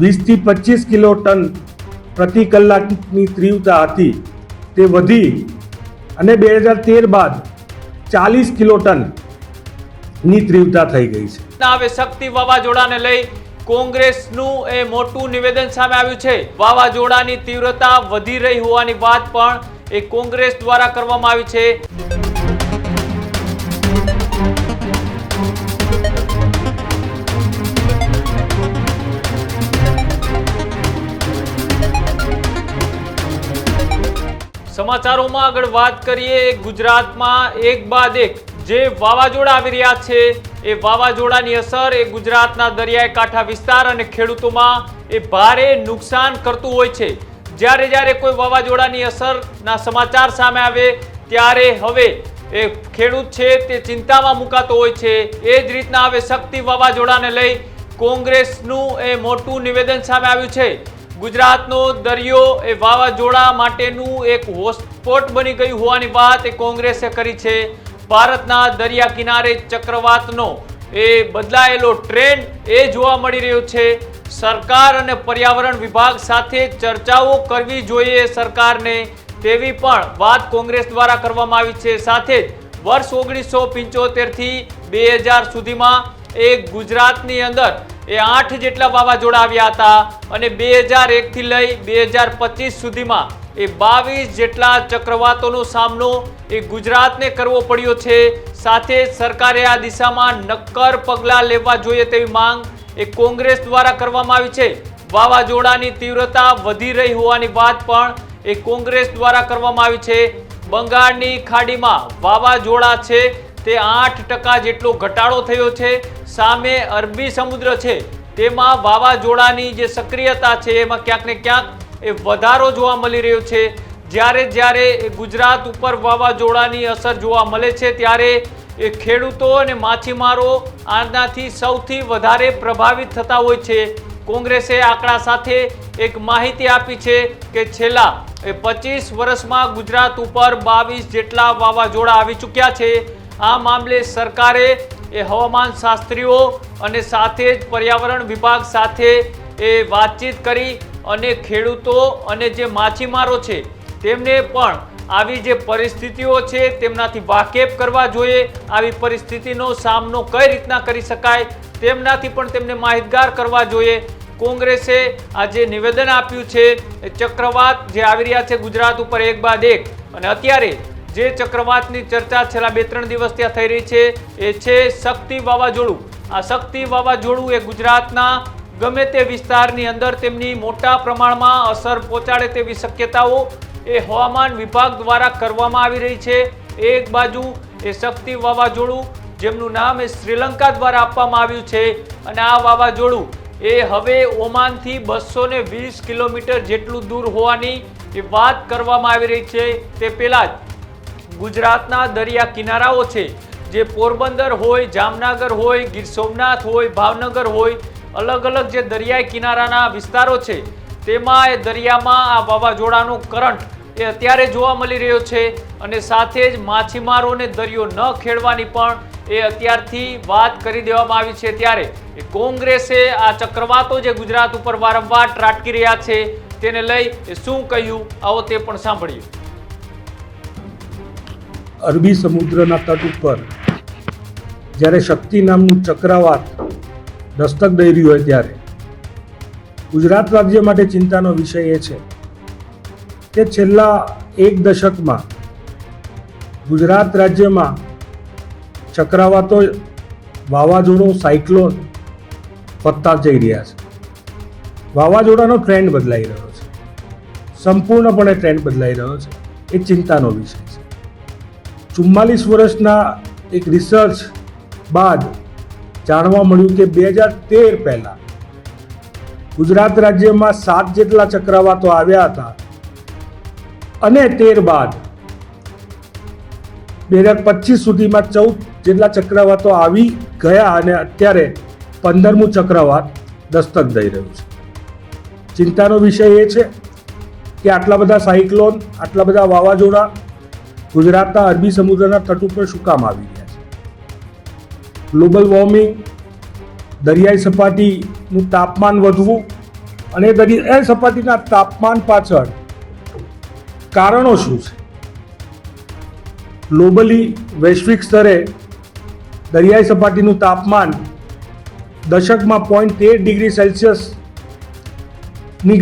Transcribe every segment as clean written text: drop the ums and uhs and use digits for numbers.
20 થી 25 kilo ton પ્રતિ કલાકની તીવ્રતા હતી તે વધી અને 2013 બાદ 40 કિલો ટનની તીવ્રતા થઈ ગઈ છે। હવે શક્તિ વાવાઝોડાને લઈ કોંગ્રેસનું એ મોટું નિવેદન સામે આવ્યું છે। વાવાઝોડાની તીવ્રતા વધી રહી હોવાની વાત પણ એ કોંગ્રેસ દ્વારા કરવામાં આવી છે। સમાચારોમાં આગળ વાત કરીએ। ગુજરાતમાં એક બાદ એક જે વાવાઝોડા આવી રહ્યા છે એ વાવાઝોડાની અસર એ ગુજરાતના દરિયાઈ કાંઠા વિસ્તાર અને ખેડૂતોમાં એ ભારે નુકસાન કરતું હોય છે। જ્યારે કોઈ વાવાઝોડાની અસરના સમાચાર સામે આવે ત્યારે હવે એ ખેડૂત છે તે ચિંતામાં મુકાતો હોય છે। એ જ રીતના હવે શક્તિ વાવાઝોડાને લઈ કોંગ્રેસનું એ મોટું નિવેદન સામે આવ્યું છે। ગુજરાતનો દરિયો એ વાવાઝોડા માટેનું એક હોટસ્પોટ બની ગયું હોવાની વાત એ કોંગ્રેસે કરી છે। ભારતના દરિયા કિનારે ચક્રવાતનો એ બદલાયેલો ટ્રેન્ડ એ જોવા મળી રહ્યો છે। સરકાર અને પર્યાવરણ વિભાગ સાથે ચર્ચાઓ કરવી જોઈએ સરકારને, તેવી પણ વાત કોંગ્રેસ દ્વારા કરવામાં આવી છે। સાથે જ વર્ષ 1975 થી 2000 સુધીમાં એ ગુજરાતની અંદર એ 8 જેટલા વાવાઝોડા આવ્યા હતા અને 2001 થી લઈ 2025 સુધીમાં એ 22 જેટલા ચક્રવાતોનો સામનો એ ગુજરાતને કરવો પડ્યો છે। સાથે સરકારે આ દિશામાં નક્કર પગલાં લેવા જોઈએ તેવી માંગ એ કોંગ્રેસ દ્વારા કરવામાં આવી છે। વાવાઝોડાની તીવ્રતા વધી રહી હોવાની વાત પણ એ કોંગ્રેસ દ્વારા કરવામાં આવી છે। બંગાળની ખાડીમાં વાવાઝોડા છે તે 8% જેટલો ઘટાડો થયો છે। સામે અરબી સમુદ્ર છે તેમાં વાવાઝોડાની જે સક્રિયતા છે એમાં ક્યાંક ને ક્યાંક એ વધારો જોવા મળી રહ્યો છે। જ્યારે ગુજરાત ઉપર વાવાઝોડાની અસર જોવા મળે છે ત્યારે એ ખેડૂતો અને માછીમારો આનાથી સૌથી વધારે પ્રભાવિત થતા હોય છે। કોંગ્રેસે આંકડા સાથે એક માહિતી આપી છે કે છેલ્લા 25 વર્ષમાં ગુજરાત ઉપર 22 જેટલા વાવાઝોડા આવી ચૂક્યા છે। આ મામલે સરકારે એ હવામાન શાસ્ત્રીઓ અને સાથે જ પર્યાવરણ વિભાગ સાથે એ વાતચીત કરી અને ખેડૂતો અને જે માછીમારો છે તેમને પણ આવી જે પરિસ્થિતિઓ છે તેમનાથી વાકેફ કરવા જોઈએ। આવી પરિસ્થિતિનો સામનો કઈ રીતના કરી શકાય તેમનાથી પણ તેમને માહિતગાર કરવા જોઈએ। કોંગ્રેસે આ જે નિવેદન આપ્યું છે એ ચક્રવાત જે આવી રહ્યા છે ગુજરાત ઉપર એક બાદ એક, અને અત્યારે જે ચક્રવાતની ચર્ચા છેલ્લા 2-3 દિવસ ત્યાં થઈ રહી છે એ છે શક્તિ વાવાઝોડું। આ શક્તિ વાવાઝોડું એ ગુજરાતના ગમે તે વિસ્તારની અંદર તેમની મોટા પ્રમાણમાં અસર પહોંચાડે તેવી શક્યતાઓ એ હવામાન વિભાગ દ્વારા કરવામાં આવી રહી છે। એક બાજુ એ શક્તિ વાવાઝોડું જેમનું નામ એ શ્રીલંકા દ્વારા આપવામાં આવ્યું છે અને આ વાવાઝોડું એ હવે ઓમાનથી 220 કિલોમીટર જેટલું દૂર હોવાની એ વાત કરવામાં આવી રહી છે। તે પહેલાં જ ગુજરાતના દરિયા કિનારાઓ છે જે પોરબંદર હોય, જામનગર હોય, ગીર સોમનાથ હોય, ભાવનગર હોય, અલગ અલગ જે દરિયાઈ કિનારાના વિસ્તારો છે તેમાં એ દરિયામાં આ વાવાઝોડાનો કરંટ એ અત્યારે જોવા મળી રહ્યો છે અને સાથે જ માછીમારોને દરિયો ન ખેડવાની પણ એ અત્યારથી વાત કરી દેવામાં આવી છે। ત્યારે એ કોંગ્રેસે આ ચક્રવાતો જે ગુજરાત ઉપર વારંવાર ત્રાટકી રહ્યા છે તેને લઈ એ શું કહ્યું આવો તે પણ સાંભળીએ। અરબી સમુદ્રના તટ ઉપર જ્યારે શક્તિ નામનું ચક્રવાત દસ્તક દઈ રહ્યું હોય ત્યારે ગુજરાત રાજ્ય માટે ચિંતાનો વિષય એ છે કે છેલ્લા 1 દશકમાં ગુજરાત રાજ્યમાં ચક્રવાતો, વાવાઝોડું, સાયક્લોન વધતા જઈ રહ્યા છે। વાવાઝોડાનો ટ્રેન્ડ બદલાઈ રહ્યો છે, સંપૂર્ણપણે ટ્રેન્ડ બદલાઈ રહ્યો છે, એ ચિંતાનો વિષય છે। 44 વર્ષના એક રિસર્ચ બાદ જાણવા મળ્યું કે 2013 પહેલા ગુજરાત રાજ્યમાં 7 જેટલા ચક્રવાતો આવ્યા હતા અને 13 બાદ 2025 સુધીમાં 14 જેટલા ચક્રવાતો આવી ગયા અને અત્યારે 15મું ચક્રવાત દસ્તક દઈ રહ્યું છે। ચિંતાનો વિષય એ છે કે આટલા બધા સાયક્લોન, આટલા બધા વાવાઝોડા ગુજરાતના અરબી સમુદ્રના તટ ઉપર શું કામ આવી રહ્યા છે? ગ્લોબલ વોર્મિંગ, દરિયાઈ સપાટીનું તાપમાન વધવું અને દરિયાઈ સપાટીના તાપમાન પાછળ કારણો શું છે? ગ્લોબલી વૈશ્વિક સ્તરે દરિયાઈ સપાટીનું તાપમાન દશકમાં 0.13 ડિગ્રી સેલ્સિયસની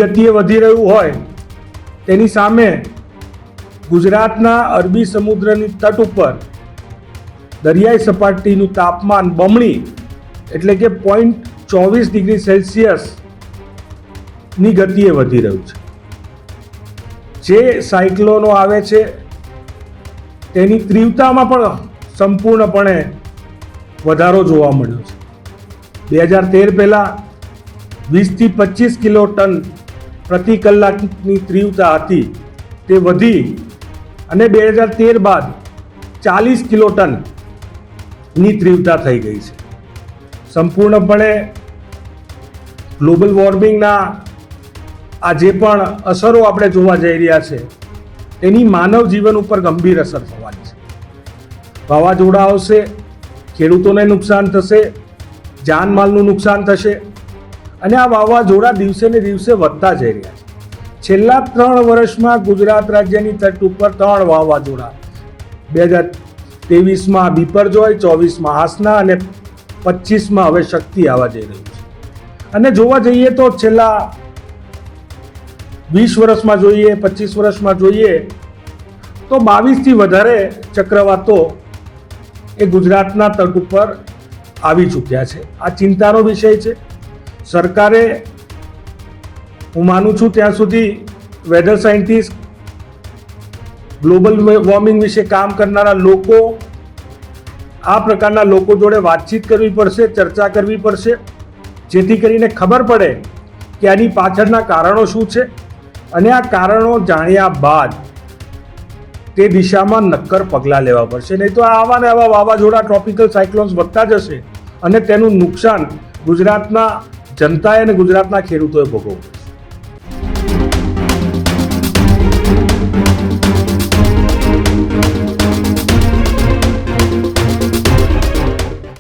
ગતિએ વધી રહ્યું હોય, તેની સામે ગુજરાતના અરબી સમુદ્રની તટ ઉપર દરિયાઈ સપાટીનું તાપમાન બમણી એટલે કે 0.24 ડિગ્રી સેલ્સિયસની ગતિએ વધી રહ્યું છે. જે સાયક્લોનો આવે છે તેની તીવ્રતામાં પણ સંપૂર્ણપણે વધારો જોવા મળ્યો છે. 2013 પહેલાં 20 થી 25 કિલો ટન પ્રતિ કલાકની તીવ્રતા હતી, તે વધી અને 2013 બાદ 40 કિલો ટનની તીવ્રતા થઈ ગઈ છે. સંપૂર્ણપણે ગ્લોબલ વોર્મિંગના આ જે પણ અસરો આપણે જોવા જઈ રહ્યા છે તેની માનવ જીવન ઉપર ગંભીર અસર થવાની છે. વાવાઝોડા આવશે, ખેડૂતોને નુકસાન થશે, જાનમાલનું નુકસાન થશે અને આ વાવાઝોડા દિવસે ને દિવસે વધતા જઈ રહ્યા છે. છેલ્લા 3 વર્ષમાં ગુજરાત રાજ્યની તટ ઉપર 3 વાવાઝોડા, 2023માં બિપરજોય, 24માં આસના અને 25માં હવે શક્તિ આવવા જઈ રહ્યું છે. અને જોવા જઈએ તો છેલ્લા 20 વર્ષમાં જોઈએ, 25 વર્ષમાં જોઈએ તો 22થી વધારે ચક્રવાતો એ ગુજરાતના તટ ઉપર આવી ચૂક્યા છે. આ ચિંતાનો વિષય છે. સરકારે, હું માનું છું ત્યાં સુધી વેધર સાયન્ટિસ્ટ, ગ્લોબલ વોર્મિંગ વિશે કામ કરનારા લોકો, આ પ્રકારના લોકો જોડે વાતચીત કરવી પડશે, ચર્ચા કરવી પડશે, જેથી કરીને ખબર પડે કે આની પાછળના કારણો શું છે અને આ કારણો જાણ્યા બાદ તે દિશામાં નક્કર પગલાં લેવા પડશે. નહીં તો આવા ને આવા વાવાઝોડા, ટ્રોપિકલ સાયક્લોન્સ વધતા જશે અને તેનું નુકસાન ગુજરાતના જનતાએ અને ગુજરાતના ખેડૂતોએ ભોગવવું.